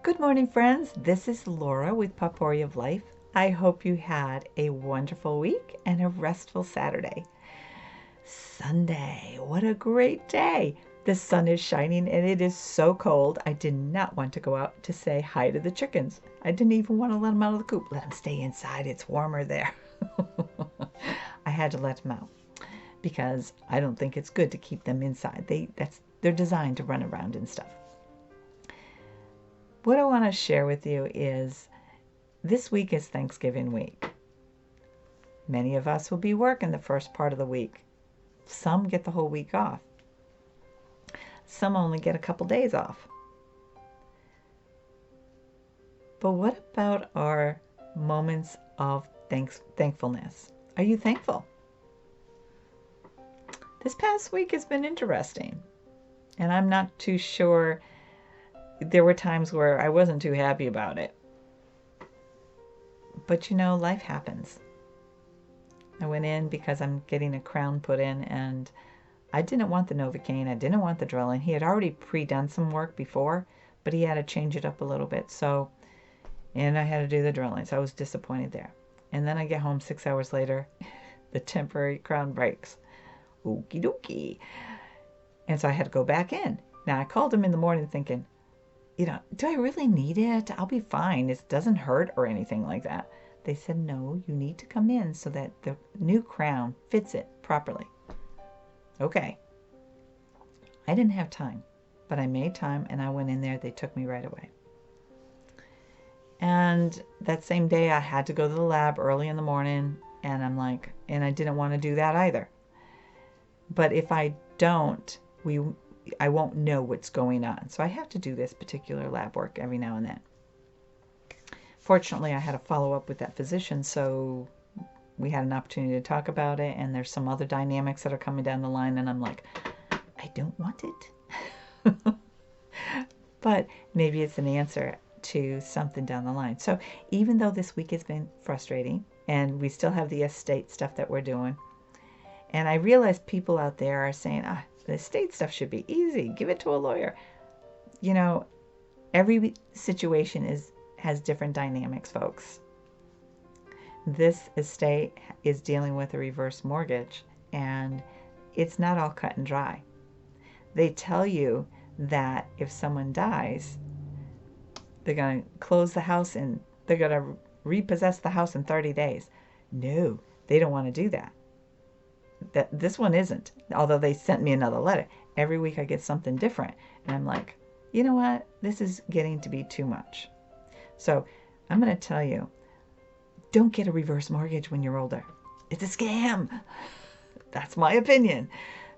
Good morning, friends. This is Laura with Potpourri of Life. I hope you had a wonderful week and a restful Saturday. Sunday, what a great day. The sun is shining and it is so cold. I did not want to go out to say hi to the chickens. I didn't even want to let them out of the coop. Let them stay inside. It's warmer there. I had to let them out because I don't think it's good to keep them inside. They're designed to run around and stuff. What I want to share with you is this week is Thanksgiving week. Many of us will be working the first part of the week. Some get the whole week off. Some only get a couple days off. But what about our moments of thankfulness? Are you thankful? This past week has been interesting, and I'm not too sure. There were times where I wasn't too happy about it. But you know, life happens. I went in because I'm getting a crown put in, and I didn't want the Novocaine. I didn't want the drilling. He had already pre-done some work before, but he had to change it up a little bit. And I had to do the drilling, so I was disappointed there. And then I get home 6 hours later, the temporary crown breaks. Okie dokie. And so I had to go back in. Now, I called him in the morning thinking, do I really need it? I'll be fine. It doesn't hurt or anything like that. They said, no, you need to come in so that the new crown fits it properly. Okay. I didn't have time, but I made time and I went in there. They took me right away. And that same day I had to go to the lab early in the morning, and and I didn't want to do that either. But if I don't, I won't know what's going on. So I have to do this particular lab work every now and then. Fortunately, I had a follow-up with that physician, so we had an opportunity to talk about it, and there's some other dynamics that are coming down the line, and I'm like, I don't want it. But maybe it's an answer to something down the line. So even though this week has been frustrating, and we still have the estate stuff that we're doing, and I realize people out there are saying, the estate stuff should be easy. Give it to a lawyer. You know, every situation has different dynamics, folks. This estate is dealing with a reverse mortgage, and it's not all cut and dry. They tell you that if someone dies, they're going to close the house and they're going to repossess the house in 30 days. No, they don't want to do that. This one isn't, although they sent me another letter. Every week I get something different, and I'm like, you know what? This is getting to be too much. So I'm going to tell you, don't get a reverse mortgage when you're older. It's a scam. That's my opinion,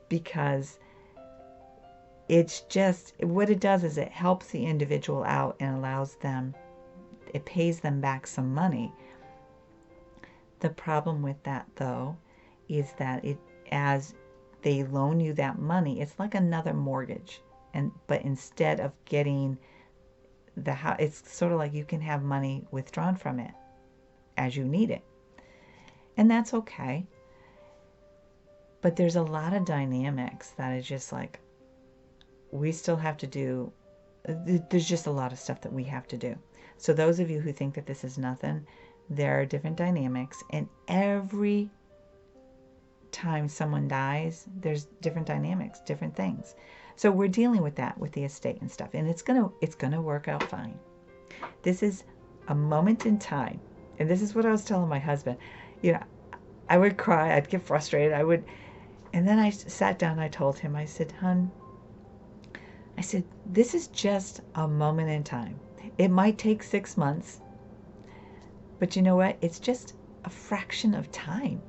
because it's just, what it does is it helps the individual out and allows them, it pays them back some money. The problem with that, though, is that as they loan you that money, it's like another mortgage. But instead of getting the house, it's sort of like you can have money withdrawn from it as you need it. And that's okay. But there's a lot of dynamics that is just like, we still have to do, there's just a lot of stuff that we have to do. So those of you who think that this is nothing, there are different dynamics, and every time someone dies, there's different dynamics, different things. So we're dealing with that with the estate and stuff, and it's gonna work out fine. This is a moment in time, and this is what I was telling my husband. I would cry, I'd get frustrated, and then I sat down and I told him, I said, hun, this is just a moment in time. It might take 6 months, but you know what? It's just a fraction of time.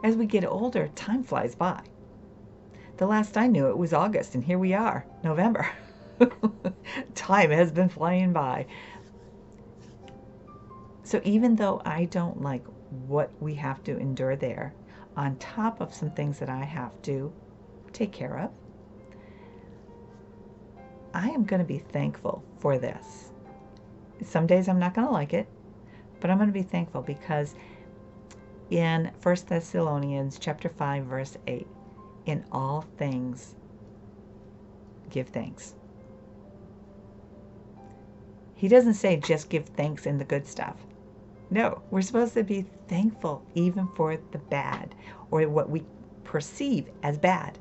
As we get older, time flies by. The last I knew, it was August, and here we are, November. Time has been flying by. So even though I don't like what we have to endure there, on top of some things that I have to take care of, I am going to be thankful for this. Some days I'm not going to like it, but I'm going to be thankful because in 1 Thessalonians chapter 5, verse 8, in all things give thanks. He doesn't say just give thanks in the good stuff. No, we're supposed to be thankful even for the bad, or what we perceive as bad,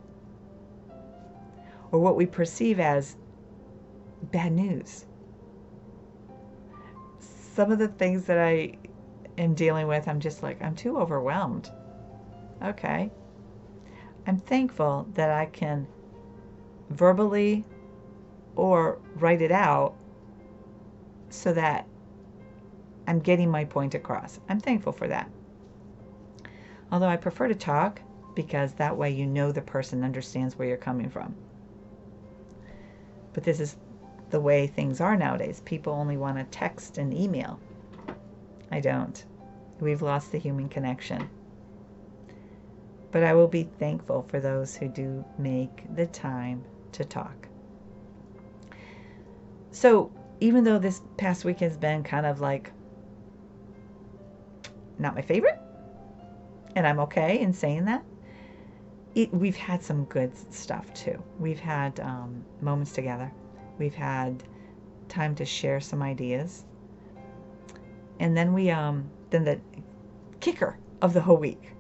or what we perceive as bad news. Some of the things that I am dealing with, I'm just like, I'm too overwhelmed. Okay. I'm thankful that I can verbally or write it out so that I'm getting my point across. I'm thankful for that. Although I prefer to talk, because that way you know the person understands where you're coming from. But this is the way things are nowadays. People only want to text and email. I don't. We've lost the human connection. But I will be thankful for those who do make the time to talk. So even though this past week has been kind of like not my favorite, and I'm okay in saying that, we've had some good stuff too. We've had moments together. We've had time to share some ideas. And then then the kicker of the whole week.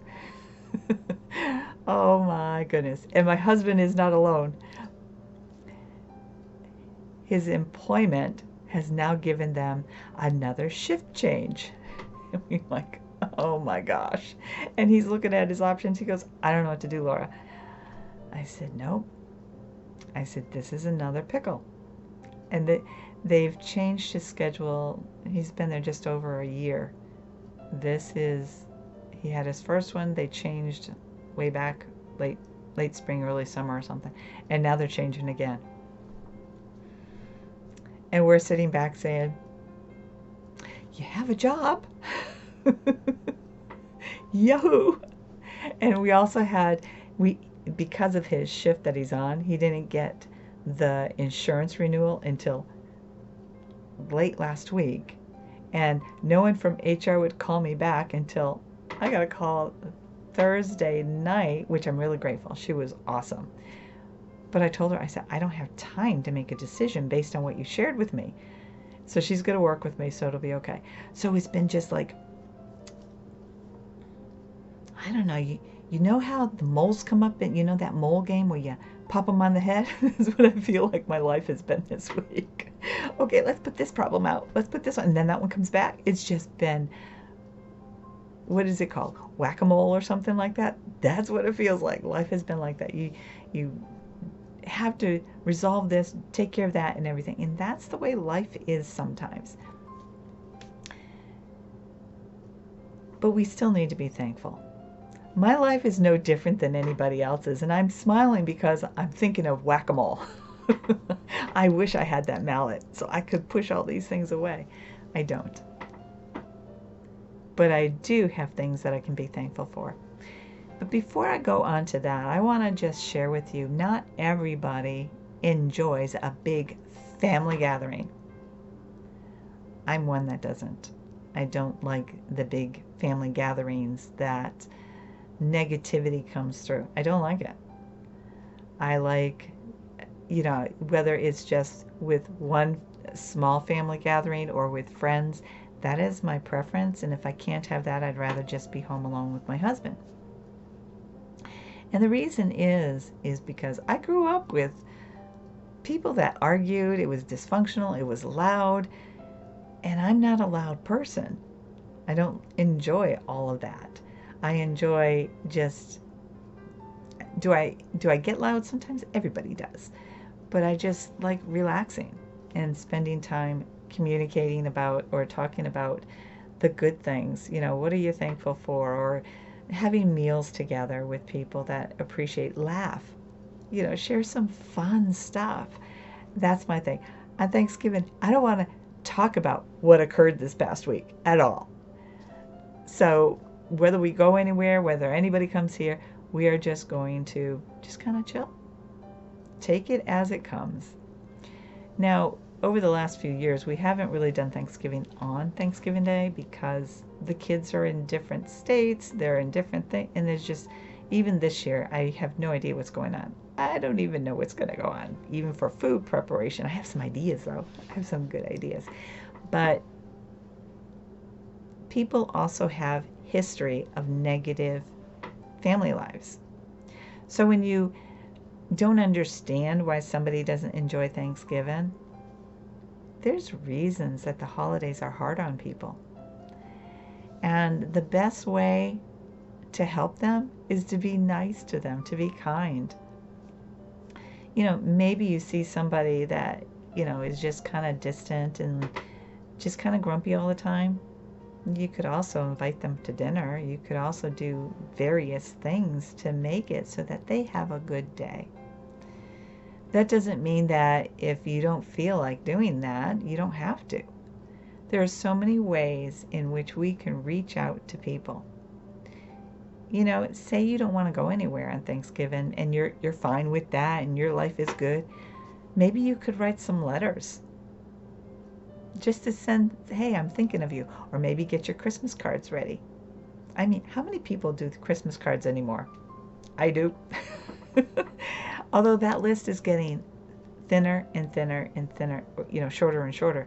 Oh my goodness. And my husband is not alone. His employment has now given them another shift change. And we're like, oh my gosh. And he's looking at his options. He goes, I don't know what to do, Laura. I said, nope. I said, this is another pickle. And they've changed his schedule. He's been there just over a year. He had his first one. They changed way back late spring, early summer or something. And now they're changing again. And we're sitting back saying, you have a job. Yahoo! And we also because of his shift that he's on, he didn't get the insurance renewal until late last week. And no one from HR would call me back until I got a call Thursday night, which I'm really grateful. She was awesome. But I told her, I said, I don't have time to make a decision based on what you shared with me. So she's going to work with me, so it'll be okay. So it's been just like, I don't know, you know how the moles come up, and you know that mole game where you pop them on the head? That's what I feel like my life has been this week. Okay, let's put this problem out. Let's put this one. And then that one comes back. It's just been, what is it called? Whack-a-mole or something like that? That's what it feels like. Life has been like that. You have to resolve this, take care of that and everything. And that's the way life is sometimes. But we still need to be thankful. My life is no different than anybody else's, and I'm smiling because I'm thinking of whack-a-mole. I wish I had that mallet so I could push all these things away. I don't. But I do have things that I can be thankful for. But before I go on to that, I want to just share with you, not everybody enjoys a big family gathering. I'm one that doesn't. I don't like the big family gatherings that negativity comes through. I don't like it. I like, whether it's just with one small family gathering or with friends, that is my preference. And if I can't have that, I'd rather just be home alone with my husband. And the reason is because I grew up with people that argued. It was dysfunctional. It was loud. And I'm not a loud person. I don't enjoy all of that. I enjoy just, do I get loud sometimes? Everybody does. But I just like relaxing and spending time communicating about or talking about the good things. What are you thankful for? Or having meals together with people that appreciate, laugh, share some fun stuff. That's my thing. On Thanksgiving, I don't want to talk about what occurred this past week at all. So whether we go anywhere, whether anybody comes here, we are just going to just kind of chill. Take it as it comes. Now, over the last few years, we haven't really done Thanksgiving on Thanksgiving Day because the kids are in different states, they're in different things, and Even this year, I have no idea what's going on. I don't even know what's going to go on, even for food preparation. I have some ideas, though. I have some good ideas. But people also have history of negative family lives. So when you don't understand why somebody doesn't enjoy Thanksgiving, there's reasons that the holidays are hard on people. And the best way to help them is to be nice to them, to be kind. You know, maybe you see somebody that, you know, is just kind of distant and just kind of grumpy all the time. You could also invite them to dinner. You could also do various things to make it so that they have a good day. That doesn't mean that if you don't feel like doing that, you don't have to. There are so many ways in which we can reach out to people. You know, say you don't want to go anywhere on Thanksgiving and you're fine with that and your life is good. Maybe you could write some letters just to send, hey, I'm thinking of you. Or maybe get your Christmas cards ready. I mean, how many people do Christmas cards anymore? I do. Although that list is getting thinner and thinner and thinner, you know, shorter and shorter.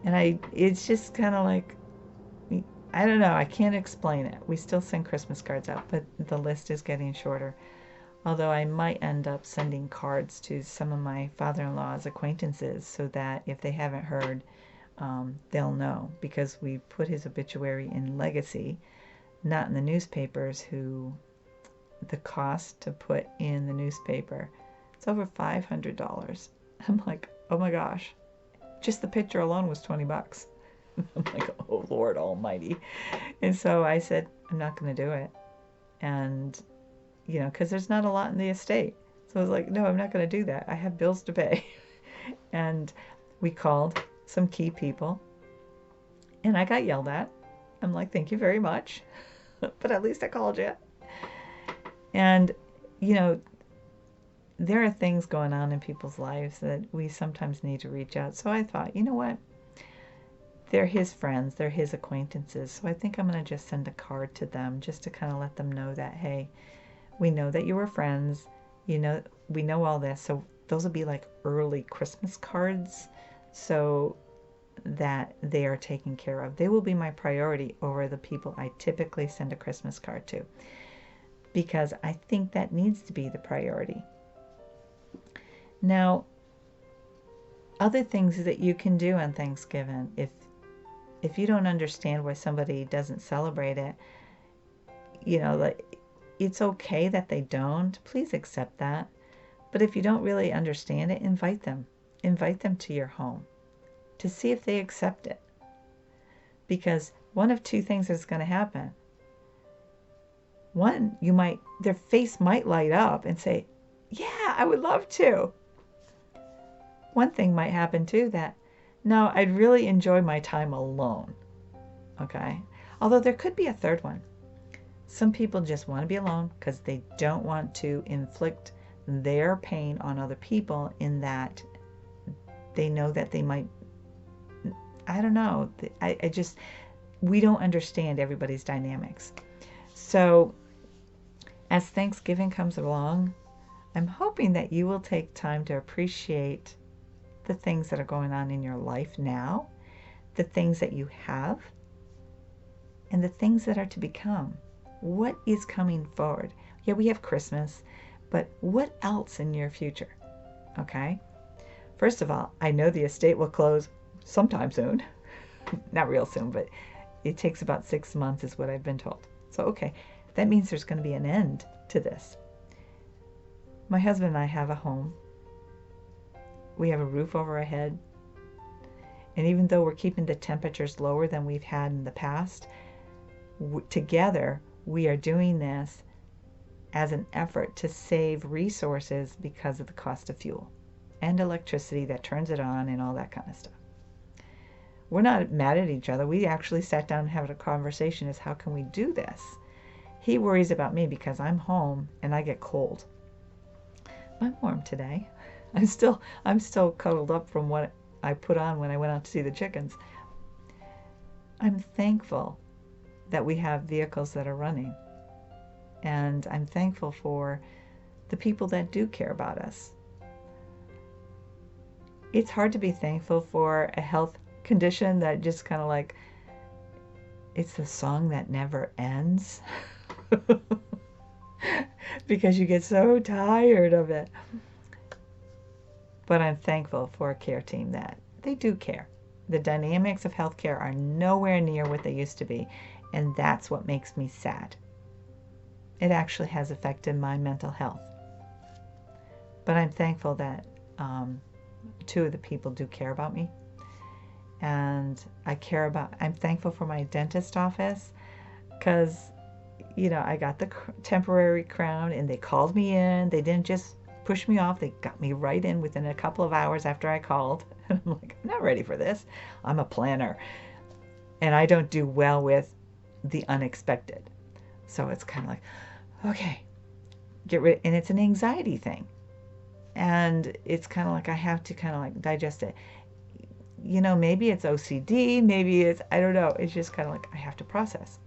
And it's just kind of like, I don't know, I can't explain it. We still send Christmas cards out, but the list is getting shorter. Although I might end up sending cards to some of my father-in-law's acquaintances so that if they haven't heard, they'll know. Because we put his obituary in Legacy, not in the newspapers, the cost to put in the newspaper, it's over $500. I'm like, oh my gosh. Just the picture alone was $20. I'm like, oh Lord Almighty. And so I said, I'm not going to do it. And, you know, because there's not a lot in the estate. So I was like, no, I'm not going to do that. I have bills to pay. And we called some key people. And I got yelled at. I'm like, thank you very much. But at least I called you. And, you know, there are things going on in people's lives that we sometimes need to reach out. So I thought, you know what? They're his friends, they're his acquaintances. So I think I'm going to just send a card to them just to kind of let them know that, hey, we know that you were friends. You know, we know all this. So those will be like early Christmas cards so that they are taken care of. They will be my priority over the people I typically send a Christmas card to, because I think that needs to be the priority. Now, other things that you can do on Thanksgiving, if you don't understand why somebody doesn't celebrate it, you know, like, it's okay that they don't. Please accept that. But if you don't really understand it, invite them. Invite them to your home to see if they accept it. Because one of two things is going to happen. One, their face might light up and say, yeah, I would love to. One thing might happen too, that, no, I'd really enjoy my time alone. Okay? Although there could be a third one. Some people just want to be alone because they don't want to inflict their pain on other people, in that they know that they might, I don't know. We don't understand everybody's dynamics. So as Thanksgiving comes along, I'm hoping that you will take time to appreciate the things that are going on in your life now, the things that you have, and the things that are to become. What is coming forward? Yeah, we have Christmas, but what else in your future? Okay? First of all, I know the estate will close sometime soon. Not real soon, but it takes about 6 months is what I've been told. So, okay, that means there's going to be an end to this. My husband and I have a home. We have a roof over our head. And even though we're keeping the temperatures lower than we've had in the past, together we are doing this as an effort to save resources because of the cost of fuel and electricity that turns it on and all that kind of stuff. We're not mad at each other. We actually sat down and had a conversation as how can we do this? He worries about me because I'm home and I get cold. I'm warm today. I'm still cuddled up from what I put on when I went out to see the chickens. I'm thankful that we have vehicles that are running. And I'm thankful for the people that do care about us. It's hard to be thankful for a health condition that just kind of like, it's the song that never ends. Because you get so tired of it. But I'm thankful for a care team that they do care. The dynamics of healthcare are nowhere near what they used to be, and that's what makes me sad. It actually has affected my mental health. But I'm thankful that two of the people do care about me. And I'm thankful for my dentist office because, I got the temporary crown and they called me in. They didn't just push me off. They got me right in within a couple of hours after I called. And I'm like, I'm not ready for this. I'm a planner. And I don't do well with the unexpected. So it's kind of like, okay, get rid. And it's an anxiety thing. And it's kind of like I have to kind of like digest it. Maybe it's OCD. Maybe it's, I don't know. It's just kind of like I have to process.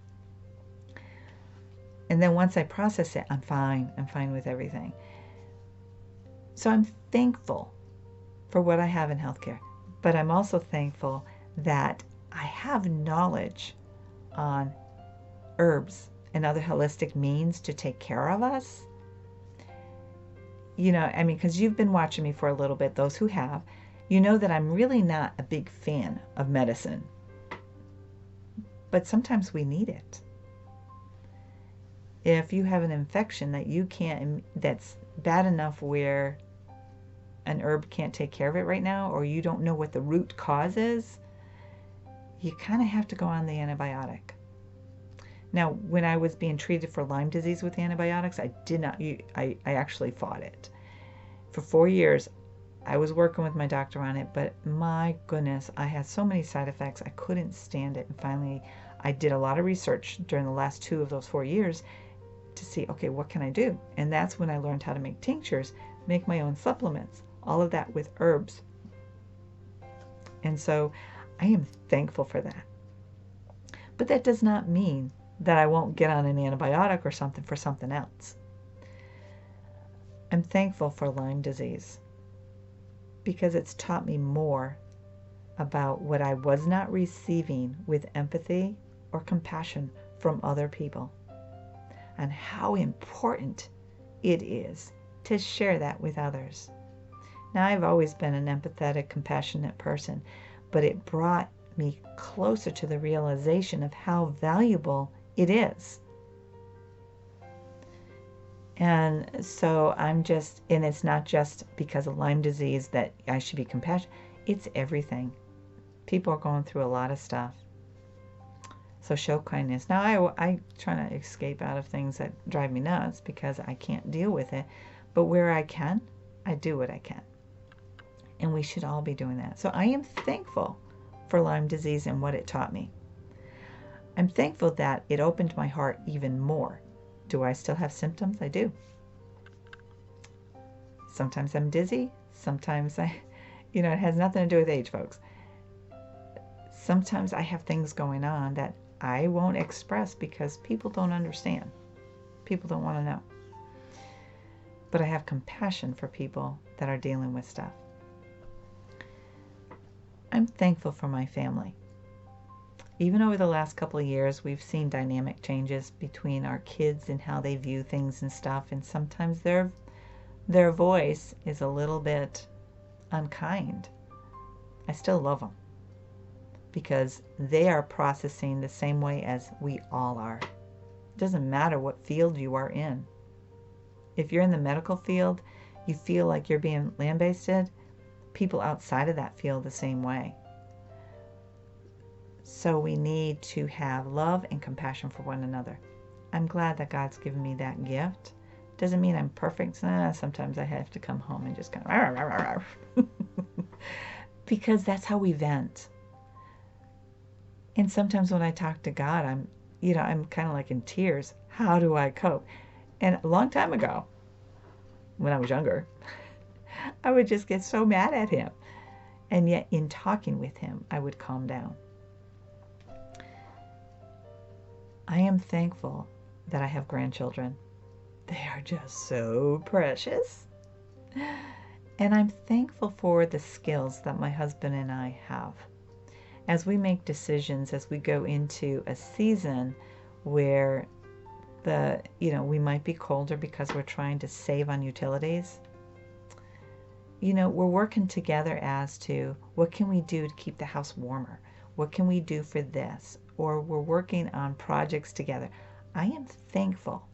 And then once I process it, I'm fine. I'm fine with everything. So I'm thankful for what I have in healthcare. But I'm also thankful that I have knowledge on herbs and other holistic means to take care of us. Because you've been watching me for a little bit, those who have, that I'm really not a big fan of medicine. But sometimes we need it. If you have an infection that's bad enough where an herb can't take care of it right now, or you don't know what the root cause is, you kind of have to go on the antibiotic. Now, when I was being treated for Lyme disease with antibiotics, I actually fought it. For 4 years, I was working with my doctor on it, but my goodness, I had so many side effects, I couldn't stand it. And finally, I did a lot of research during the last 2 of those 4 years to see, okay, what can I do? And that's when I learned how to make tinctures, make my own supplements, all of that with herbs. And so I am thankful for that. But that does not mean that I won't get on an antibiotic or something for something else. I'm thankful for Lyme disease because it's taught me more about what I was not receiving with empathy or compassion from other people, and how important it is to share that with others. Now, I've always been an empathetic, compassionate person, but it brought me closer to the realization of how valuable it is. And so and it's not just because of Lyme disease that I should be compassionate. It's everything. People are going through a lot of stuff. So show kindness. Now, I try to escape out of things that drive me nuts because I can't deal with it. But where I can, I do what I can. And we should all be doing that. So I am thankful for Lyme disease and what it taught me. I'm thankful that it opened my heart even more. Do I still have symptoms? I do. Sometimes I'm dizzy. Sometimes it has nothing to do with age, folks. Sometimes I have things going on that I won't express because people don't understand. People don't want to know. But I have compassion for people that are dealing with stuff. I'm thankful for my family. Even over the last couple of years, we've seen dynamic changes between our kids and how they view things and stuff. And sometimes their voice is a little bit unkind. I still love them because they are processing the same way as we all are. It doesn't matter what field you are in. If you're in the medical field, you feel like you're being lambasted, people outside of that feel the same way. So we need to have love and compassion for one another. I'm glad that God's given me that gift. Doesn't mean I'm perfect. Sometimes I have to come home and just kind of because that's how we vent. And sometimes when I talk to God, I'm kind of like in tears. How do I cope? And a long time ago, when I was younger, I would just get so mad at him. And yet in talking with him, I would calm down. I am thankful that I have grandchildren. They are just so precious. And I'm thankful for the skills that my husband and I have. As we make decisions, as we go into a season where we might be colder because we're trying to save on utilities. We're working together as to what can we do to keep the house warmer? What can we do for this? Or we're working on projects together. I am thankful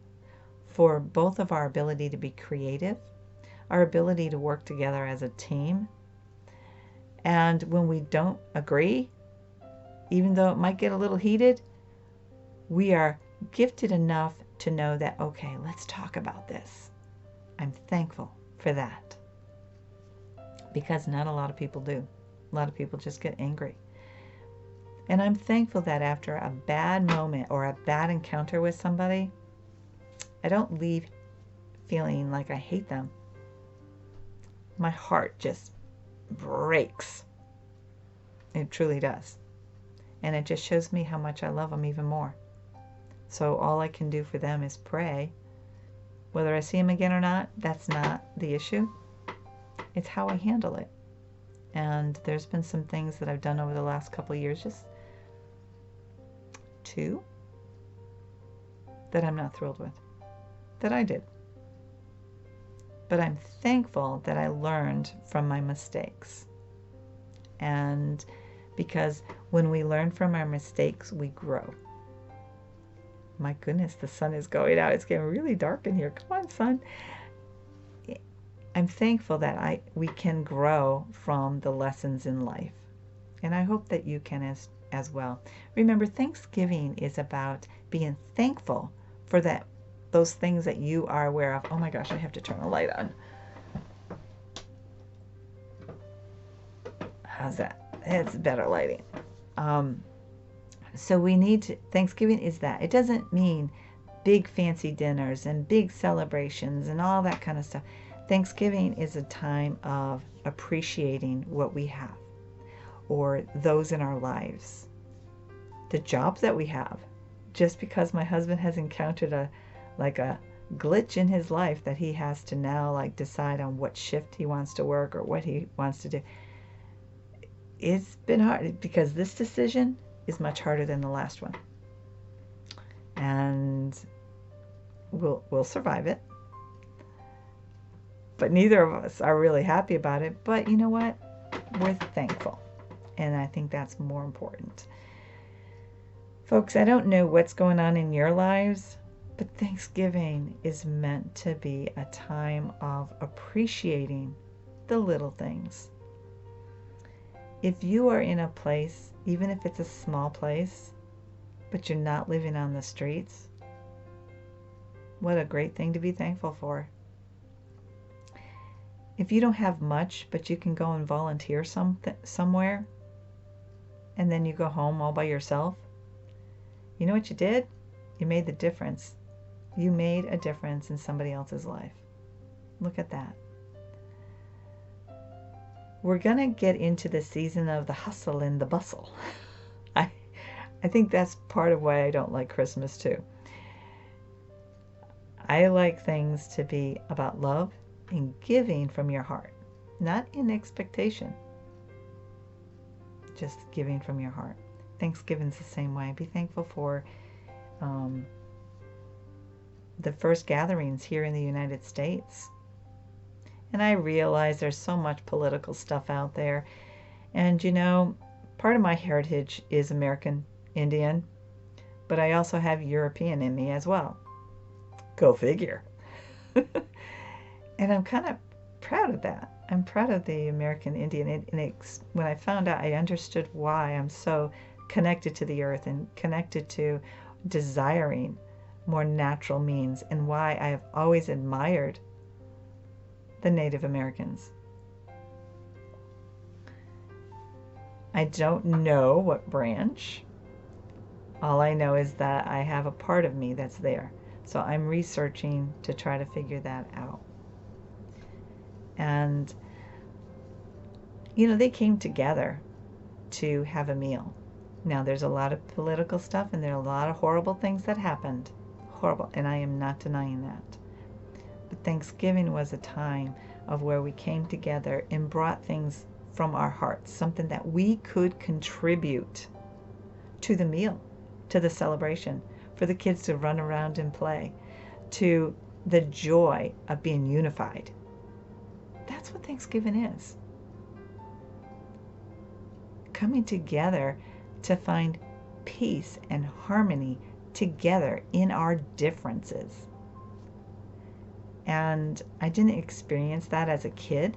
for both of our ability to be creative, our ability to work together as a team. And when we don't agree, even though it might get a little heated, we are gifted enough to know that, okay, let's talk about this. I'm thankful for that. Because not a lot of people do. A lot of people just get angry. And I'm thankful that after a bad moment or a bad encounter with somebody, I don't leave feeling like I hate them. My heart just breaks. It truly does. And it just shows me how much I love them even more. So all I can do for them is pray. Whether I see them again or not, that's not the issue. It's how I handle it. And there's been some things that I've done over the last couple of years, just 2, that I'm not thrilled with, that I did. But I'm thankful that I learned from my mistakes. And because when we learn from our mistakes, we grow. My goodness, the sun is going out. It's getting really dark in here. Come on, sun. I'm thankful that we can grow from the lessons in life. And I hope that you can as well. Remember, Thanksgiving is about being thankful for those things that you are aware of. Oh my gosh, I have to turn the light on. How's that? It's better lighting. So we need to, Thanksgiving is that. It doesn't mean big fancy dinners and big celebrations and all that kind of stuff. Thanksgiving is a time of appreciating what we have, or those in our lives, the jobs that we have. Just because my husband has encountered a glitch in his life that he has to now decide on what shift he wants to work or what he wants to do. It's been hard because this decision is much harder than the last one. And we'll survive it. But neither of us are really happy about it. But you know what? We're thankful. And I think that's more important. Folks, I don't know what's going on in your lives, but Thanksgiving is meant to be a time of appreciating the little things. If you are in a place, even if it's a small place, but you're not living on the streets, what a great thing to be thankful for. If you don't have much, but you can go and volunteer somewhere, and then you go home all by yourself, you know what you did? You made the difference. You made a difference in somebody else's life. Look at that. We're going to get into the season of the hustle and the bustle. I think that's part of why I don't like Christmas too. I like things to be about love and giving from your heart, not in expectation, just giving from your heart. Thanksgiving's the same way. Be thankful for the first gatherings here in the United States. And I realize there's so much political stuff out there. And part of my heritage is American Indian, but I also have European in me as well. Go figure. And I'm kind of proud of that. I'm proud of the American Indian. And when I found out, I understood why I'm so connected to the earth and connected to desiring more natural means, and why I have always admired the Native Americans. I don't know what branch. All I know is that I have a part of me that's there. So I'm researching to try to figure that out. And, they came together to have a meal. Now, there's a lot of political stuff and there are a lot of horrible things that happened. Horrible. And I am not denying that. Thanksgiving was a time of where we came together and brought things from our hearts, something that we could contribute to the meal, to the celebration, for the kids to run around and play, to the joy of being unified. That's what Thanksgiving is. Coming together to find peace and harmony together in our differences. And I didn't experience that as a kid.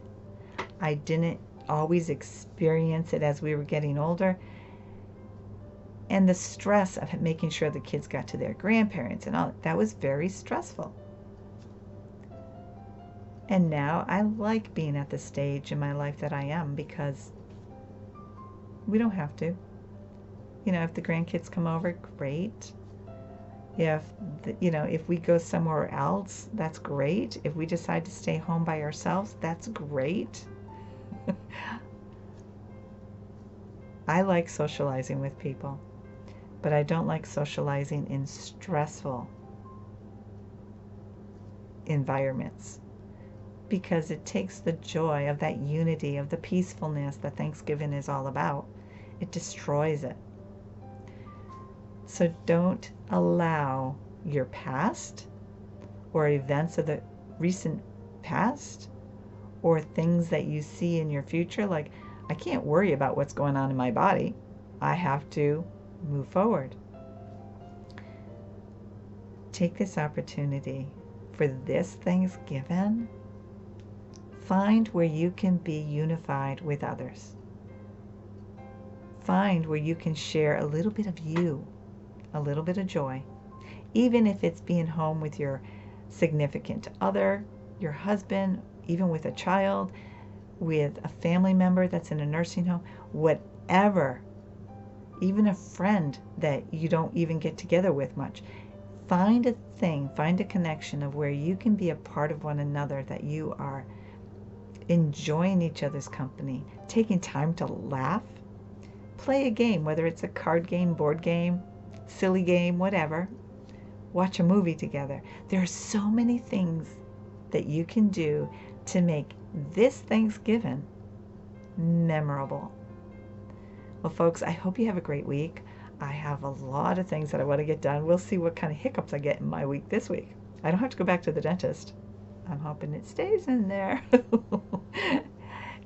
I didn't always experience it as we were getting older. And the stress of making sure the kids got to their grandparents and all that was very stressful. And now I like being at the stage in my life that I am, because we don't have to. You know, if the grandkids come over, great. If we go somewhere else, that's great. If we decide to stay home by ourselves, that's great. I like socializing with people, but I don't like socializing in stressful environments, because it takes the joy of that unity, of the peacefulness that Thanksgiving is all about. It destroys it. So don't allow your past or events of the recent past or things that you see in your future. Like, I can't worry about what's going on in my body. I have to move forward. Take this opportunity for this Thanksgiving. Find where you can be unified with others. Find where you can share a little bit of you, a little bit of joy, even if it's being home with your significant other, your husband, even with a child, with a family member that's in a nursing home, whatever, even a friend that you don't even get together with much. Find a thing, find a connection of where you can be a part of one another, that you are enjoying each other's company, taking time to laugh, play a game, whether it's a card game, board game, silly game, whatever. Watch a movie together. There are so many things that you can do to make this Thanksgiving memorable. Well, folks, I hope you have a great week. I have a lot of things that I want to get done. We'll see what kind of hiccups I get in my week this week. I don't have to go back to the dentist. I'm hoping it stays in there.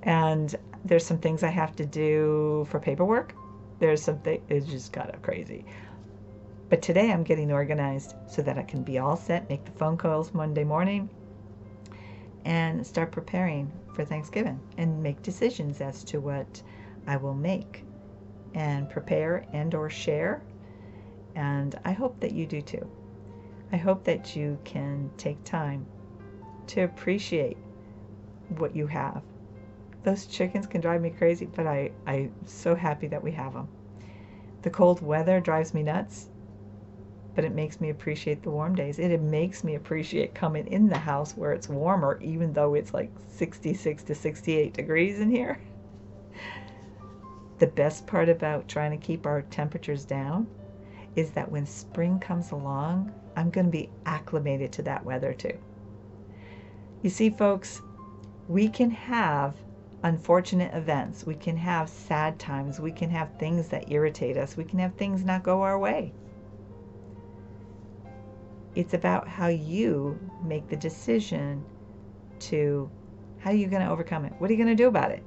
And there's some things I have to do for paperwork. There's something, it's just kind of crazy. But today I'm getting organized so that I can be all set, make the phone calls Monday morning, and start preparing for Thanksgiving and make decisions as to what I will make and prepare and or share. And I hope that you do too. I hope that you can take time to appreciate what you have. Those chickens can drive me crazy, but I'm so happy that we have them. The cold weather drives me nuts, but it makes me appreciate the warm days. It makes me appreciate coming in the house where it's warmer, even though it's like 66 to 68 degrees in here. The best part about trying to keep our temperatures down is that when spring comes along, I'm going to be acclimated to that weather too. You see, folks, we can have unfortunate events. We can have sad times. We can have things that irritate us. We can have things not go our way. It's about how you make the decision to how you're going to overcome it. What are you going to do about it?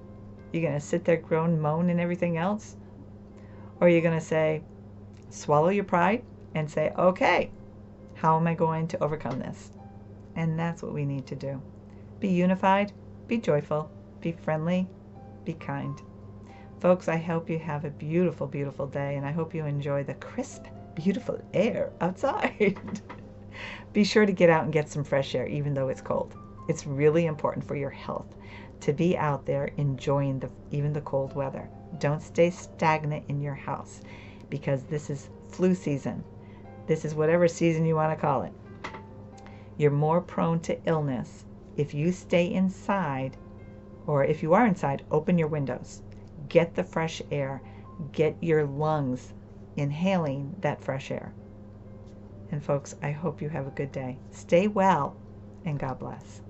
You're going to sit there, groan, moan, and everything else? Or you're going to say, swallow your pride and say, okay, how am I going to overcome this? And that's what we need to do. Be unified, be joyful, be friendly, be kind. Folks, I hope you have a beautiful, beautiful day, and I hope you enjoy the crisp, beautiful air outside. Be sure to get out and get some fresh air, even though it's cold. It's really important for your health to be out there enjoying even the cold weather. Don't stay stagnant in your house, because this is flu season. This is whatever season you want to call it. You're more prone to illness if you stay inside, or if you are inside, open your windows. Get the fresh air. Get your lungs inhaling that fresh air. And folks, I hope you have a good day. Stay well. and God bless.